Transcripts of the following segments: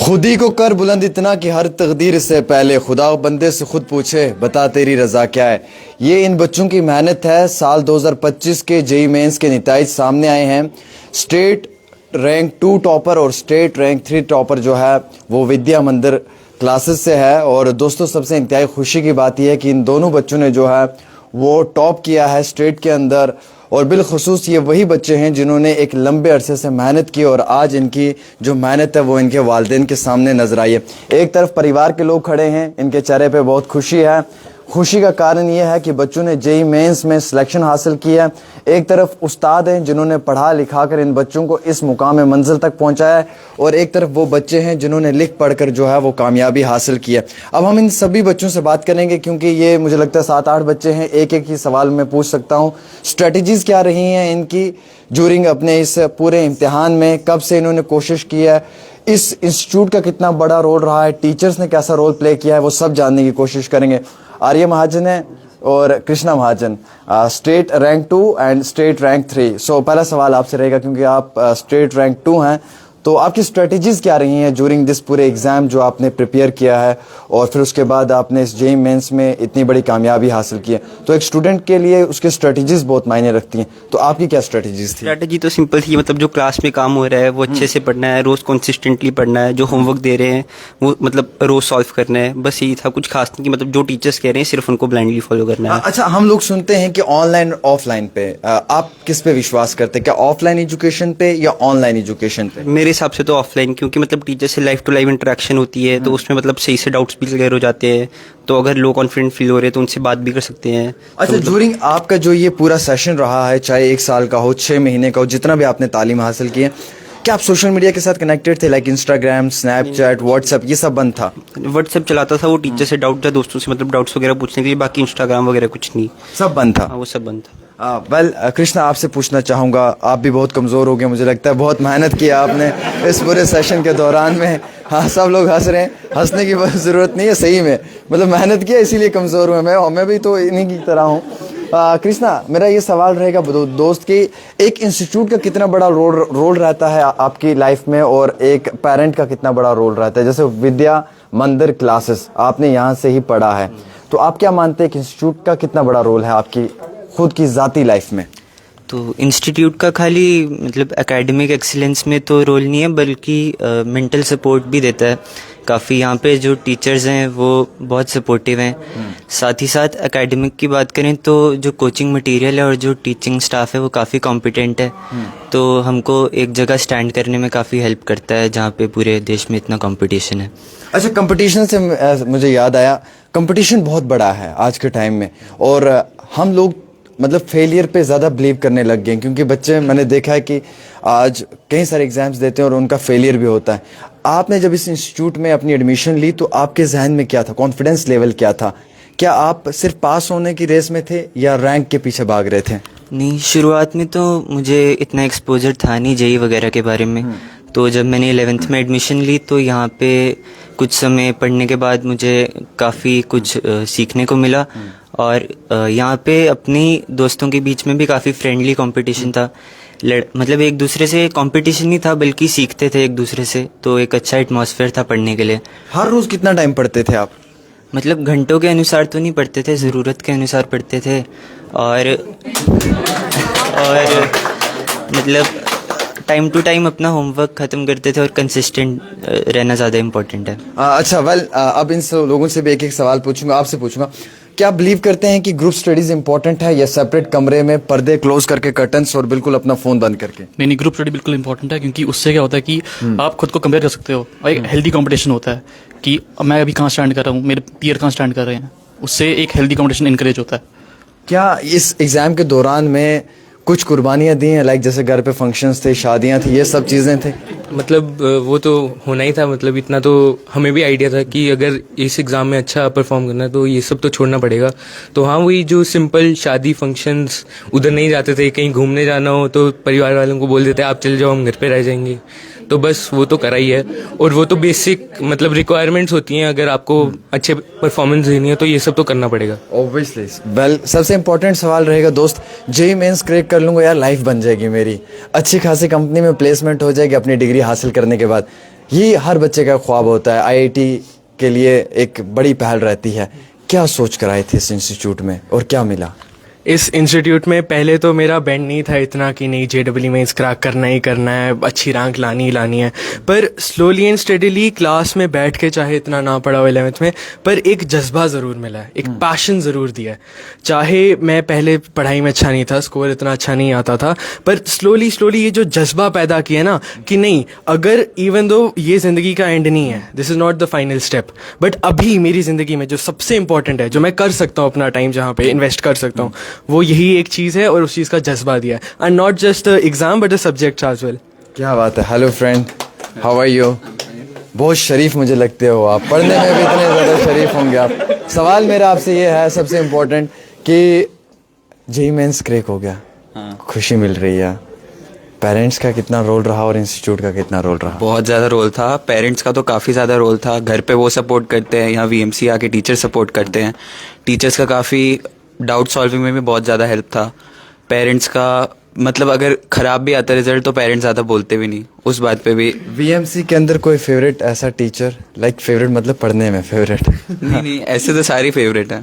खुदी को कर बुलंद इतना कि हर तकदीर से पहले खुदा बंदे से खुद पूछे बता तेरी रजा क्या है। ये इन बच्चों की मेहनत है। साल 2025 के जेईई मेंस के नतीजे सामने आए हैं। स्टेट रैंक 2 टॉपर और स्टेट रैंक 3 टॉपर जो है वो विद्या मंदिर क्लासेस से है। और दोस्तों, सबसे इंतहाई खुशी की बात यह है कि इन दोनों बच्चों ने जो है वो टॉप किया है स्टेट के अंदर। और बिलखुसूस ये वही बच्चे हैं जिन्होंने एक लंबे अरसे से मेहनत की और आज इनकी जो मेहनत है वो इनके वालिदैन के सामने नजर आई है। एक तरफ परिवार के लोग खड़े हैं, इनके चेहरे पे बहुत खुशी है। खुशी का कारण ये है कि बच्चों ने जेईई मेंस में सिलेक्शन हासिल की है। एक तरफ उस्ताद हैं जिन्होंने पढ़ा लिखा कर इन बच्चों को इस मुकाम मंजिल तक पहुंचाया है, और एक तरफ वो बच्चे हैं जिन्होंने लिख पढ़कर जो है वो कामयाबी हासिल की है। अब हम इन सभी बच्चों से बात करेंगे, क्योंकि ये मुझे लगता है 7-8 बच्चे हैं। एक एक ही सवाल मैं पूछ सकता हूँ। स्ट्रेटजीज क्या रही हैं इनकी ड्यूरिंग अपने इस पूरे इम्तिहान में, कब से इन्होंने कोशिश की है, इस इंस्टीट्यूट का कितना बड़ा रोल रहा है, टीचर्स ने कैसा रोल प्ले किया है, वो सब जानने की कोशिश करेंगे। आर्य महाजन है और Krishna Mahajan, state rank 2 and state rank 3। So पहला सवाल आपसे रहेगा, क्योंकि आप स्टेट रैंक 2 हैं, तो आपकी स्ट्रेटजीज क्या रही हैं ड्यूरिंग दिस पूरे एग्जाम जो आपने प्रिपेयर किया है, और फिर उसके बाद आपने इस जेईई मेंस में इतनी बड़ी कामयाबी हासिल की है। तो एक स्टूडेंट के लिए उसके स्ट्रेटजीज बहुत मायने रखती हैं, तो आपकी क्या स्ट्रेटजीज थी? स्ट्रैटेजी तो सिंपल थी, मतलब जो क्लास में काम हो रहा है वो अच्छे से पढ़ना है, रोज कंसिस्टेंटली पढ़ना है, जो होमवर्क दे रहे हैं वो मतलब रोज सॉल्व करना है, बस यही था। कुछ खास नहीं कि मतलब जो टीचर्स कह रहे हैं सिर्फ उनको ब्लाइंडली फॉलो करना है। अच्छा, हम लोग सुनते हैं कि ऑनलाइन ऑफलाइन पे आप किस पे विश्वास करते हैं, क्या ऑफलाइन एजुकेशन पे या ऑनलाइन एजुकेशन पे? मेरे हिसाब से तो ऑफलाइन, क्योंकि मतलब टीचर से लाइफ टू लाइफ इंटरेक्शन होती है, तो उसमें मतलब सही से डाउट्स भी क्लियर हो जाते हैं। तो अगर लो कॉन्फिडेंट फील हो रहे हैं तो उनसे बात भी कर सकते हैं। अच्छा, ड्यूरिंग आपका जो ये पूरा सेशन रहा है, चाहे 1 साल का हो, 6 महीने का हो, जितना भी आपने तालीम हासिल की है, क्या आप सोशल मीडिया के साथ कनेक्टेड थे, लाइक इंस्टाग्राम, स्नैपचैट, व्हाट्सएप, ये सब बंद था? व्हाट्सएप चलाता था, वो टीचर से डाउट था, दोस्तों से मतलब डाउट्स वगैरह पूछने के लिए, बाकी इंस्टाग्राम वगैरह कुछ नहीं, सब बंद था। हाँ वो सब बंद था। वेल कृष्णा, आपसे पूछना चाहूँगा, आप भी बहुत कमज़ोर हो गए, मुझे लगता है बहुत मेहनत की आपने इस पूरे सेशन के दौरान में। हाँ, सब लोग हंस रहे हैं, हंसने की ज़रूरत नहीं है, सही में मतलब मेहनत किया इसीलिए कमज़ोर हुए। मैं भी तो इन्हीं की तरह हूँ। कृष्णा, मेरा ये सवाल रहेगा दोस्त कि एक इंस्टीट्यूट का कितना बड़ा रोल रहता है आपकी लाइफ में, और एक पेरेंट का कितना बड़ा रोल रहता है? जैसे विद्या मंदिर क्लासेस आपने यहाँ से ही पढ़ा है, तो आप क्या मानते हैं कि इंस्टीट्यूट का कितना बड़ा रोल है आपकी खुद की ज़ाती लाइफ में? तो इंस्टीट्यूट का खाली मतलब एकेडमिक एक्सीलेंस में तो रोल नहीं है, बल्कि मेंटल सपोर्ट भी देता है काफ़ी। यहाँ पे जो टीचर्स हैं वो बहुत सपोर्टिव हैं। साथ ही साथ एकेडमिक की बात करें तो जो कोचिंग मटेरियल है और जो टीचिंग स्टाफ है वो काफ़ी कॉम्पिटेंट है, तो हमको एक जगह स्टैंड करने में काफ़ी हेल्प करता है जहाँ पे पूरे देश में इतना कंपटीशन है। अच्छा, कंपटीशन से मुझे याद आया, कंपटीशन बहुत बड़ा है आज के टाइम में, और हम लोग मतलब फेलियर पे ज़्यादा बिलीव करने लग गए, क्योंकि बच्चे मैंने देखा है कि आज कई सारे एग्जाम्स देते हैं और उनका फेलियर भी होता है। आपने जब इस इंस्टीट्यूट में अपनी एडमिशन ली तो आपके जहन में क्या था, कॉन्फिडेंस लेवल क्या था? क्या आप सिर्फ पास होने की रेस में थे या रैंक के पीछे भाग रहे थे? नहीं, शुरुआत में तो मुझे इतना एक्सपोजर था नहीं जेईई वगैरह के बारे में। तो जब मैंने 11th में एडमिशन ली तो यहाँ पे कुछ समय पढ़ने के बाद मुझे काफ़ी कुछ सीखने को मिला, और यहाँ पे अपनी दोस्तों के बीच में भी काफ़ी फ्रेंडली कंपटीशन था। मतलब एक दूसरे से कंपटीशन नहीं था बल्कि सीखते थे एक दूसरे से, तो एक अच्छा एटमॉस्फेयर था पढ़ने के लिए। हर रोज़ कितना टाइम पढ़ते थे आप? मतलब घंटों के अनुसार तो नहीं पढ़ते थे, ज़रूरत के अनुसार पढ़ते थे, और मतलब टाइम टू टाइम अपना होमवर्क ख़त्म करते थे, और कंसिस्टेंट रहना ज़्यादा इम्पोर्टेंट है। अच्छा, अब इन सब लोगों से भी एक एक सवाल पूछूंगा, आपसे पूछूंगा, क्या आप बिलीव करते हैं कि ग्रुप स्टडीज इंपॉर्टेंट है या सेपरेट कमरे में पर्दे क्लोज करके कर्टन्स और बिल्कुल अपना फोन बंद करके? नहीं, ग्रुप स्टडी बिल्कुल इंपॉर्टेंट है, क्योंकि उससे क्या होता है कि आप खुद को कंपेयर कर सकते हो, और एक हेल्दी कंपटीशन होता है कि मैं अभी कहाँ स्टैंड कर रहा हूँ, मेरे पीयर कहाँ स्टैंड कर रहे हैं, उससे एक हेल्दी कंपटीशन इनकरेज होता है। क्या इस एग्जाम के दौरान में कुछ कुर्बानियाँ दी हैं, लाइक जैसे घर पे फंक्शंस थे, शादियाँ थी, ये सब चीज़ें थे? मतलब वो तो होना ही था, मतलब इतना तो हमें भी आइडिया था कि अगर इस एग्ज़ाम में अच्छा परफॉर्म करना है तो ये सब तो छोड़ना पड़ेगा। तो हाँ, वही जो सिंपल शादी फंक्शंस, उधर नहीं जाते थे। कहीं घूमने जाना हो तो परिवार वालों को बोल देते आप चले जाओ, हम घर पे रह जाएंगे। तो बस वो तो करा ही है, और वो तो बेसिक मतलब रिक्वायरमेंट्स होती हैं। अगर आपको अच्छे परफॉर्मेंस देनी है तो ये सब तो करना पड़ेगा ऑब्वियसली। वेल, सबसे इंपॉर्टेंट सवाल रहेगा दोस्त, जेईई मेंस क्रैक कर लूँगा यार, लाइफ बन जाएगी मेरी, अच्छी खासी कंपनी में प्लेसमेंट हो जाएगी अपनी डिग्री हासिल करने के बाद, ये हर बच्चे का ख्वाब होता है, आईआईटी के लिए एक बड़ी पहल रहती है। क्या सोच कर आए थे इस इंस्टीट्यूट में और क्या मिला? इस इंस्टीट्यूट में पहले तो मेरा बैंड नहीं था इतना कि नहीं JEE मेंस क्रैक करना ही करना है, अच्छी रैंक लानी ही लानी है, पर स्लोली एंड स्टेडीली क्लास में बैठ के चाहे इतना ना पढ़ा हो 11th में, पर एक जज्बा ज़रूर मिला है, एक पैशन ज़रूर दिया है। चाहे मैं पहले पढ़ाई में अच्छा नहीं था, स्कोर इतना अच्छा नहीं आता था, पर स्लोली स्लोली ये जो जज्बा पैदा किया ना कि नहीं, अगर इवन दो ये ज़िंदगी का एंड नहीं है, this is not the final step, but अभी मेरी ज़िंदगी में जो सबसे इंपॉर्टेंट है, जो मैं कर सकता हूँ अपना टाइम जहाँ पे इन्वेस्ट कर सकता हूँ, वो यही एक चीज़ है और उस चीज़ का जज्बा दिया है। And not just exam but a subject as well. क्या बात है। Hello friend, how are you? बहुत शरीफ मुझे लगते हो आप, पढ़ने में भी इतने ज़्यादा शरीफ होंगे आप। सवाल मेरा आपसे ये है सबसे इम्पोर्टेंट कि जेईई मेंस क्रैक हो गया, खुशी मिल रही है, पेरेंट्स का कितना रोल रहा और इंस्टीट्यूट का कितना रोल रहा? बहुत ज़्यादा रोल था। पेरेंट्स का तो काफ़ी ज़्यादा रोल था। घर पे वो सपोर्ट करते हैं, यहाँ VMC आके टीचर सपोर्ट करते हैं। टीचर्स का काफ़ी डाउट सॉल्विंग में भी बहुत ज़्यादा हेल्प था। पेरेंट्स का मतलब अगर ख़राब भी आता रिजल्ट तो पेरेंट्स ज़्यादा बोलते भी नहीं, उस बात पे भी। VMC के अंदर कोई फेवरेट ऐसा टीचर, लाइक फेवरेट मतलब पढ़ने में फेवरेट? नहीं, ऐसे तो सारी फेवरेट है।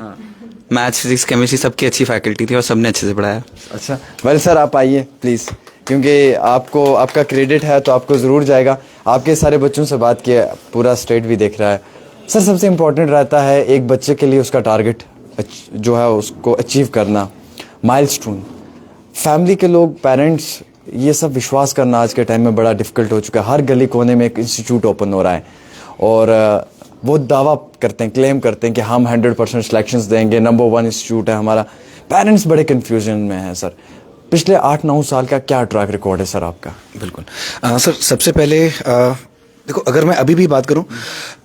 मैथ्स, फिजिक्स, केमिस्ट्री सबकी अच्छी फैकल्टी थी और सबने अच्छे से पढ़ाया। अच्छा, वेल सर आप आइए प्लीज़, क्योंकि आपको आपका क्रेडिट है तो आपको ज़रूर जाएगा। आपके सारे बच्चों से बात किया, पूरा स्टेट भी देख रहा है। सर सबसे इम्पोर्टेंट रहता है एक बच्चे के लिए उसका टारगेट जो है उसको अचीव करना, माइलस्टोन। फैमिली के लोग, पेरेंट्स, ये सब विश्वास करना आज के टाइम में बड़ा डिफ़िकल्ट हो चुका है। हर गली कोने में एक इंस्टीट्यूट ओपन हो रहा है और वो दावा करते हैं, क्लेम करते हैं कि हम 100% सिलेक्शंस देंगे, नंबर 1 इंस्टीट्यूट है हमारा। पेरेंट्स बड़े कन्फ्यूजन में हैं सर। पिछले 8-9 साल का क्या ट्रैक रिकॉर्ड है सर आपका? बिल्कुल सर, सबसे पहले देखो, अगर मैं अभी भी बात करूं,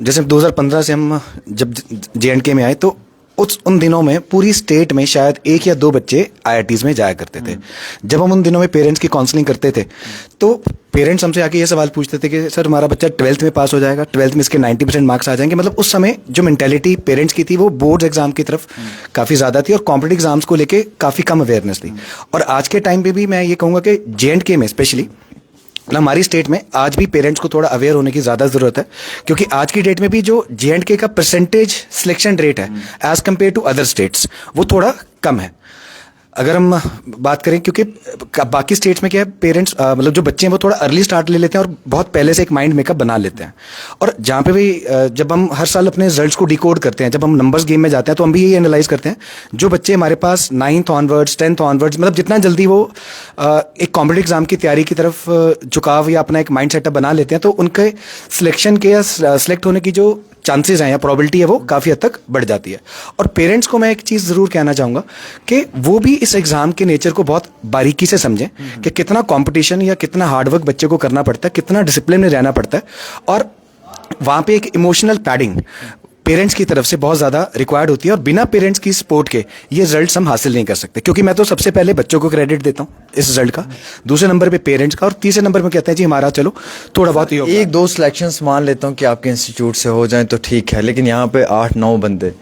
जैसे 2015 से हम जब JNK में आए तो उन दिनों में पूरी स्टेट में शायद 1 या 2 बच्चे IITs में जाया करते थे। जब हम उन दिनों में पेरेंट्स की काउंसलिंग करते थे तो पेरेंट्स हमसे आके ये सवाल पूछते थे कि सर हमारा बच्चा 12th में पास हो जाएगा, 12th में इसके 90% मार्क्स आ जाएंगे। मतलब उस समय जो मेंटेलिटी पेरेंट्स की थी वो बोर्ड्स एग्जाम की तरफ काफ़ी ज़्यादा थी और कॉम्पिटिटिव एग्जाम्स को लेके काफ़ी कम अवेयरनेस थी। और आज के टाइम पे भी मैं ये कहूँगा कि JNK में स्पेशली, मतलब हमारी स्टेट में आज भी पेरेंट्स को थोड़ा अवेयर होने की ज़्यादा ज़रूरत है, क्योंकि आज की डेट में भी जो JNK का परसेंटेज सिलेक्शन रेट है as compared to other states वो थोड़ा कम है। अगर हम बात करें, क्योंकि बाकी स्टेट्स में क्या है, पेरेंट्स मतलब जो बच्चे हैं वो थोड़ा अर्ली स्टार्ट ले लेते हैं और बहुत पहले से एक माइंड मेकअप बना लेते हैं। और जहाँ पे भी जब हम हर साल अपने रिजल्ट्स को डिकोड करते हैं, जब हम नंबर्स गेम में जाते हैं तो हम भी यही एनालाइज करते हैं, जो बच्चे हमारे पास 9th ऑनवर्ड्स 10th ऑनवर्ड्स, मतलब जितना जल्दी वो एक कॉम्पिटिटिव एग्जाम की तैयारी की तरफ झुकाव या अपना एक माइंड सेटअप बना लेते हैं, तो उनके सिलेक्शन के या सिलेक्ट होने की जो चांसेस हैं या प्रोबेबिलिटी है वो काफ़ी हद तक बढ़ जाती है। और पेरेंट्स को मैं एक चीज़ ज़रूर कहना चाहूँगा कि वो भी इस एग्ज़ाम के नेचर को बहुत बारीकी से समझें कि कितना कंपटीशन या कितना हार्डवर्क बच्चे को करना पड़ता है, कितना डिसिप्लिन में रहना पड़ता है। और वहाँ पे एक इमोशनल पैडिंग पेरेंट्स की तरफ से बहुत ज़्यादा रिक्वायर्ड होती है और बिना पेरेंट्स की सपोर्ट के ये रिजल्ट्स हम हासिल नहीं कर सकते। क्योंकि मैं तो सबसे पहले बच्चों को क्रेडिट देता हूँ इस रिजल्ट का, दूसरे नंबर पे पेरेंट्स का, और तीसरे नंबर पे कहते हैं जी हमारा चलो थोड़ा बहुत ही 1-2 सिलेक्शंस मान लेता हूँ कि आपके इंस्टीट्यूट से हो जाएं तो ठीक है, लेकिन यहाँ पे 8-9 बंदे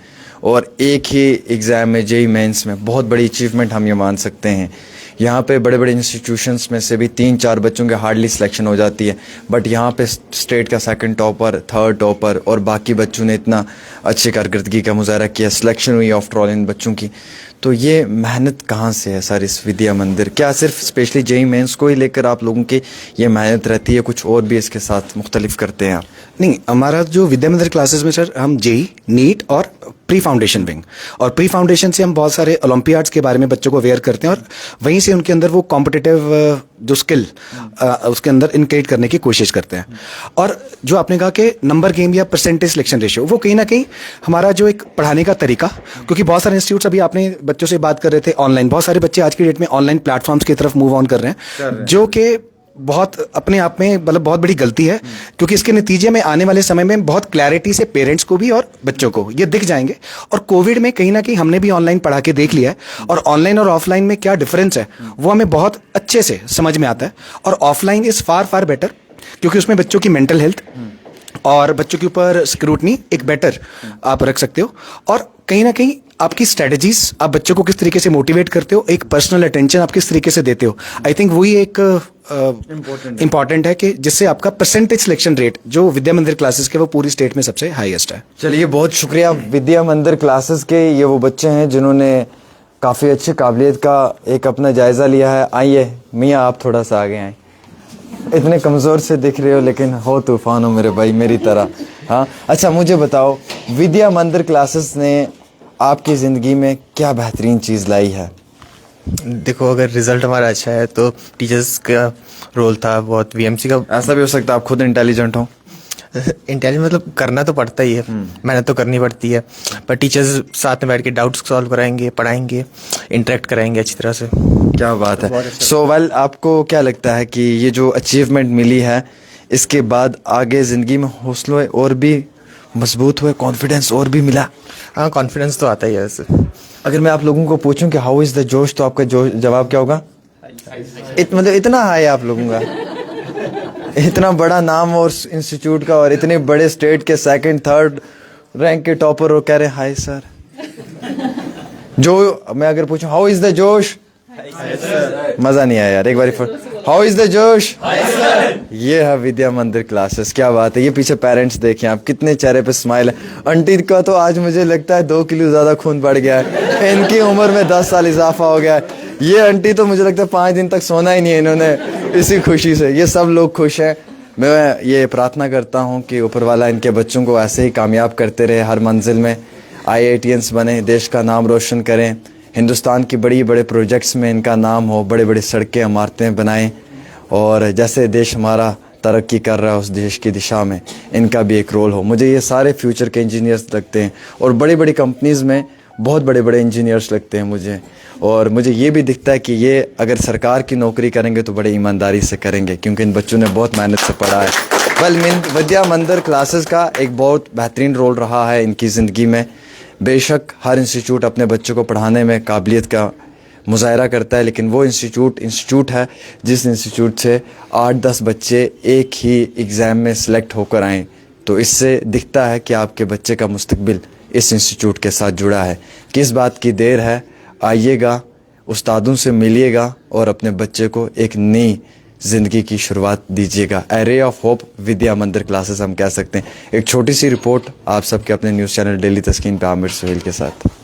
और एक ही एग्ज़ाम में JEE मेंस में, बहुत बड़ी अचीवमेंट हम ये मान सकते हैं। यहाँ पे बड़े बड़े इंस्टीट्यूशंस में से भी 3-4 बच्चों के हार्डली सिलेक्शन हो जाती है, बट यहाँ पे स्टेट का 2nd टॉपर, 3rd टॉपर और बाकी बच्चों ने इतना अच्छी कारकर्दगी का मुजाहरा किया, सिलेक्शन हुई आफ्टर ऑल इन बच्चों की। तो ये मेहनत कहाँ से है सर इस विद्या मंदिर? क्या सिर्फ स्पेशली JEE मेंस को ही लेकर आप लोगों की ये मेहनत रहती है, कुछ और भी इसके साथ मुख्तलिफ करते हैं आप? नहीं, हमारा जो विद्या मंदिर क्लासेस में सर हम JEE, NEET और प्री फाउंडेशन विंग, और प्री फाउंडेशन से हम बहुत सारे ओलंपियाड्स के बारे में बच्चों को अवेयर करते हैं और वहीं से उनके अंदर वो कॉम्पिटिटिव जो स्किल उसके अंदर इनक्रीट करने की कोशिश करते हैं। और जो आपने कहा कि नंबर गेम या परसेंटेज सिलेक्शन रेशियो, वो कहीं ना कहीं हमारा जो एक पढ़ाने का तरीका, क्योंकि बहुत सारे इंस्टीट्यूट्स, अभी आपने बच्चों से बात कर रहे थे ऑनलाइन, बहुत सारे बच्चे आज की डेट में ऑनलाइन प्लेटफॉर्म्स की तरफ मूव ऑन कर रहे हैं, जो कि बहुत अपने आप में मतलब बहुत बड़ी गलती है, क्योंकि इसके नतीजे में आने वाले समय में बहुत क्लैरिटी से पेरेंट्स को भी और बच्चों को ये दिख जाएंगे। और कोविड में कहीं ना कहीं हमने भी ऑनलाइन पढ़ा के देख लिया है और ऑनलाइन और ऑफलाइन में क्या डिफरेंस है वो हमें बहुत अच्छे से समझ में आता है। और ऑफलाइन इज़ फार बेटर, क्योंकि उसमें बच्चों की मेंटल हेल्थ और बच्चों के ऊपर स्क्रूटनी एक बेटर आप रख सकते हो, और कहीं ना कहीं आपकी स्ट्रेटजीज, आप बच्चों को किस तरीके से मोटिवेट करते हो, एक पर्सनल अटेंशन आप किस तरीके से देते हो, आई थिंक वही एक इम्पॉर्टेंट है कि जिससे आपका परसेंटेज सिलेक्शन रेट जो विद्या मंदिर क्लासेस के वो पूरी स्टेट में सबसे हाईएस्ट है। चलिए, बहुत शुक्रिया। विद्या मंदिर क्लासेस के ये वो बच्चे हैं जिन्होंने काफ़ी अच्छी काबिलियत का एक अपना जायज़ा लिया है। आइए मियाँ, आप थोड़ा सा आगे आए। इतने कमज़ोर से दिख रहे हो लेकिन हो तूफ़ान हो मेरे भाई, मेरी तरह। हाँ, अच्छा मुझे बताओ, विद्या मंदिर क्लासेस ने आपकी ज़िंदगी में क्या बेहतरीन चीज़ लाई है? देखो, अगर रिजल्ट हमारा अच्छा है तो टीचर्स का रोल था बहुत, वीएमसी का। ऐसा भी हो सकता है आप खुद इंटेलिजेंट हो। इंटेलिजेंट मतलब करना तो पड़ता ही है, मेहनत तो करनी पड़ती है, पर टीचर्स साथ में बैठ के डाउट्स सॉल्व कराएंगे, पढ़ाएंगे, इंटरेक्ट कराएंगे अच्छी तरह से। क्या बात है। सो वेल, आपको क्या लगता है कि ये जो अचीवमेंट मिली है इसके बाद आगे ज़िंदगी में हौसले और भी मजबूत हुए, कॉन्फिडेंस और भी मिला? हाँ, कॉन्फिडेंस तो आता ही है वैसे। अगर मैं आप लोगों को पूछूं कि हाउ इज़ द जोश, तो आपका जवाब क्या होगा? मतलब इतना हाई आप लोगों का, इतना बड़ा नाम और इंस्टीट्यूट का और इतने बड़े स्टेट के सेकंड थर्ड रैंक के टॉपर और कह रहे हाय सर। जो मैं अगर पूछूं हाउ इज़ द जोश, मज़ा नहीं आया यार, एक बार फिर हाउ इज़ द जोश। ये है विद्या मंदिर क्लासेस। क्या बात है। ये पीछे पेरेंट्स देखें आप, कितने चेहरे पे स्माइल है। आंटी का तो आज मुझे लगता है 2 किलो ज़्यादा खून बढ़ गया है, इनकी उम्र में 10 साल इजाफा हो गया है। ये आंटी तो मुझे लगता है 5 दिन तक सोना ही नहीं है इन्होंने, इसी खुशी से। ये सब लोग खुश हैं। मैं ये प्रार्थना करता हूँ कि ऊपर वाला इनके बच्चों को ऐसे ही कामयाब करते रहे, हर मंजिल में IITians बने, देश का नाम रोशन करें, हिंदुस्तान की बड़ी बड़े प्रोजेक्ट्स में इनका नाम हो, बड़े बड़े सड़कें इमारतें बनाएं, और जैसे देश हमारा तरक्की कर रहा है उस देश की दिशा में इनका भी एक रोल हो। मुझे ये सारे फ्यूचर के इंजीनियर्स लगते हैं, और बड़ी बड़ी कंपनीज़ में बहुत बड़े बड़े इंजीनियर्स लगते हैं मुझे। और मुझे ये भी दिखता है कि ये अगर सरकार की नौकरी करेंगे तो बड़े ईमानदारी से करेंगे, क्योंकि इन बच्चों ने बहुत मेहनत से पढ़ा है। वेल, विद्या मंदिर क्लासेस का एक बहुत बेहतरीन रोल रहा है इनकी ज़िंदगी में। बेशक हर इंस्टीट्यूट अपने बच्चों को पढ़ाने में काबिलियत का मुजाहरा करता है, लेकिन वो इंस्टीट्यूट है जिस इंस्टीट्यूट से 8-10 बच्चे एक ही एग्ज़ाम में सिलेक्ट होकर आएँ, तो इससे दिखता है कि आपके बच्चे का मुस्तकबिल इस इंस्टीट्यूट के साथ जुड़ा है। किस बात की देर है, आइएगा, उस्तादों से मिलिएगा और अपने बच्चे को एक नई ज़िंदगी की शुरुआत दीजिएगा। ए रे ऑफ होप विद्या मंदिर क्लासेस हम कह सकते हैं। एक छोटी सी रिपोर्ट आप सबके अपने न्यूज़ चैनल डेली तस्कीन पे आमिर सुहेल के साथ।